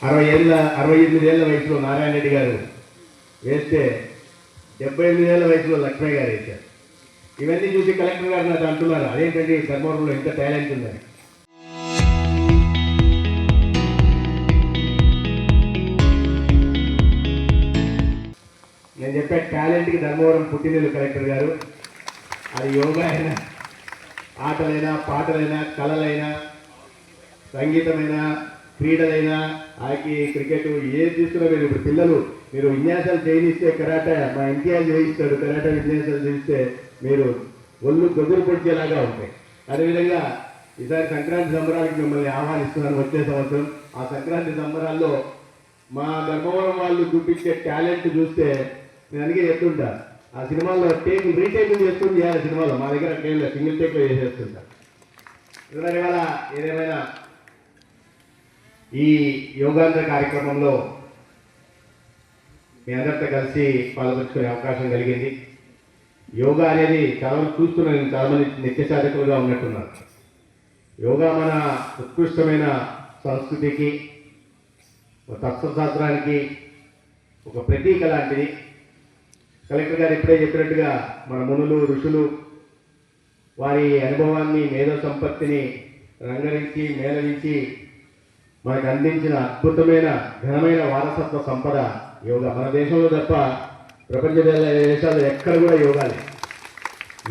68 ఏళ్ళ వయసులో నారాయణ రెడ్డి గారు వేస్తే 78 ఏళ్ళ వయసులో లక్ష్మయ్య గారు వేశారు. ఇవన్నీ చూసి కలెక్టర్ గారు నాకు అంటున్నారు, అదేంటండి ధర్మవరంలో ఎంత టాలెంట్ ఉందని. నేను చెప్పే టాలెంట్కి ధర్మవరం పుట్టినీళ్ళు కలెక్టర్ గారు. అది యోగా అయినా, ఆటలైనా, పాటలైనా, కళలైనా, సంగీతమైనా, క్రీడలైనా, హాకీ, క్రికెట్ ఏది తీసుకున్నా మీరు ఇప్పుడు పిల్లలు మీరు విన్యాసాలు చేయిస్తే కరాటే మా ఇంటియాజ్ చేయిస్తాడు, కరాటే విన్యాసాలు చేయిస్తే మీరు ఒళ్ళు గొదురు పొడిచేలాగా ఉంటాయి. అదేవిధంగా ఈసారి సంక్రాంతి సంబరాలకి మిమ్మల్ని ఆహ్వానిస్తున్నాను వచ్చే సంవత్సరం. ఆ సంక్రాంతి సంబరాల్లో మా ధర్మవరం వాళ్ళు చూపించే టాలెంట్ చూస్తే నేను అందుకే చెప్తుంటా, ఆ సినిమాల్లో టేకులు రీటేకులు చేసుకుని చేయాలి. సినిమాలో మా దగ్గర ట్రైన్లో సింగిల్ టేక్లో చేసేస్తుంటా. ఎందుకంటే ఇవాళ ఏదేమైనా ఈ యోగాంధ్ర కార్యక్రమంలో మీ అందరితో కలిసి పాల్గొంచుకునే అవకాశం కలిగింది. యోగా అనేది చాలా మంది చూస్తున్నాను, చాలా మంది నిత్య సాధకులుగా ఉన్నట్టున్నారు. యోగా మన ఉత్కృష్టమైన సంస్కృతికి, తత్వశాస్త్రానికి ఒక ప్రతీక లాంటిది. కలెక్టర్ గారు ఇప్పుడే చెప్పినట్టుగా మన మునులు, ఋషులు వారి అనుభవాన్ని, మేధో సంపత్తిని రంగరించి మేళవించి మనకు అందించిన అద్భుతమైన ఘనమైన వారసత్వ సంపద యోగా. మన దేశంలో తప్ప ప్రపంచ దేశాల్లో ఎక్కడ కూడా యోగా లేదు.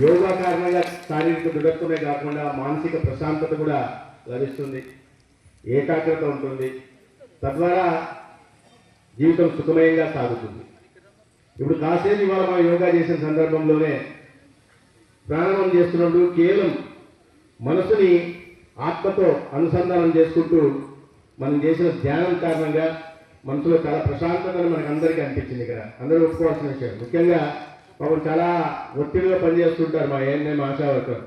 యోగా కారణంగా శారీరక దృఢత్వమే కాకుండా మానసిక ప్రశాంతత కూడా లభిస్తుంది, ఏకాగ్రత ఉంటుంది, తద్వారా జీవితం సుఖమయంగా సాగుతుంది. ఇప్పుడు కాసేపు ఇవాళ మనం యోగా చేసిన సందర్భంలోనే ప్రాణాయామం చేస్తున్నప్పుడు కేవలం మనసుని ఆత్మతో అనుసంధానం చేసుకుంటూ మనం చేసిన ధ్యానం కారణంగా మనసులో చాలా ప్రశాంతతను మనకు అందరికీ అనిపించింది. ఇక్కడ అందరూ ఒప్పుకోవాల్సిన విషయం. ముఖ్యంగా పాపం చాలా ఒత్తిడిగా పనిచేస్తుంటారు మా ఏఎన్ఎం ఆశా వర్కర్.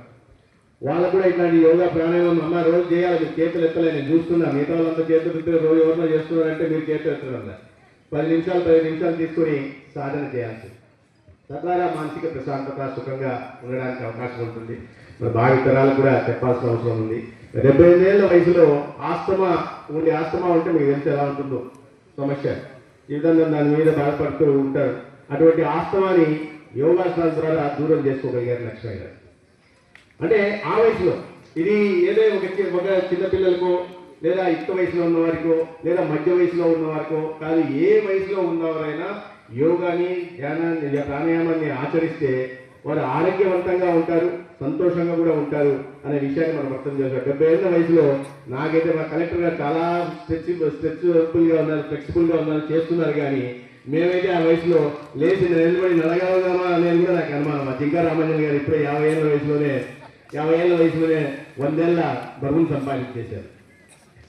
వాళ్ళకు కూడా ఇట్లాంటి యోగా ప్రాణాయామం అమ్మ రోజు చేయాలి, మీరు చేతులు ఎత్తలే, నేను చూస్తున్నాను మిగతా వాళ్ళంతా చేతులు ఎత్తే రోజు ఎవరినో చేస్తున్నారంటే మీరు చేతులు ఎత్తడం 10 నిమిషాలు తీసుకొని సాధన చేయాల్సి, తద్వారా మానసిక ప్రశాంతత, సుఖంగా ఉండడానికి అవకాశం ఉంటుంది. మరి భావి తరాలకు కూడా చెప్పాల్సిన అవసరం ఉంది. 75 ఏళ్ళ వయసులో ఆస్తమా ఉంటే మీకు తెలిసి ఎలా ఉంటుందో సమస్య, ఈ విధంగా దాని మీద బాధపడుతూ ఉంటారు. అటువంటి ఆస్తమాని యోగాసనాల ద్వారా దూరం చేసుకోగలిగారు లక్ష్మయ్య గారు. అంటే ఆ వయసులో ఇది ఏదో ఒక చిన్న పిల్లలకో లేదా యుక్త వయసులో ఉన్నవారికో లేదా మధ్య వయసులో ఉన్నవారికో కాదు, ఏ వయసులో ఉన్నవారైనా యోగాని, ధ్యానాన్ని, ప్రాణాయామాన్ని ఆచరిస్తే వారు ఆరోగ్యవంతంగా ఉంటారు, సంతోషంగా కూడా ఉంటారు అనే విషయాన్ని మనం అర్థం చేస్తాం. 70 ఏళ్ళ వయసులో నాకైతే మా కలెక్టర్ గారు చాలా స్ట్రెచబుల్గా ఉన్నారు, ఫ్లెక్సిబుల్గా ఉన్నారు, చేస్తున్నారు. కానీ మేమైతే ఆ వయసులో లేచి నిలబడి నడగలుగుదామా అనేది కూడా నాకు అనుమానం. మా జింకా రామాంజన్ గారు ఇప్పుడే 50 ఏళ్ళ వయసులోనే 100 ఏళ్ళ బరువును సంపాదించేశారు.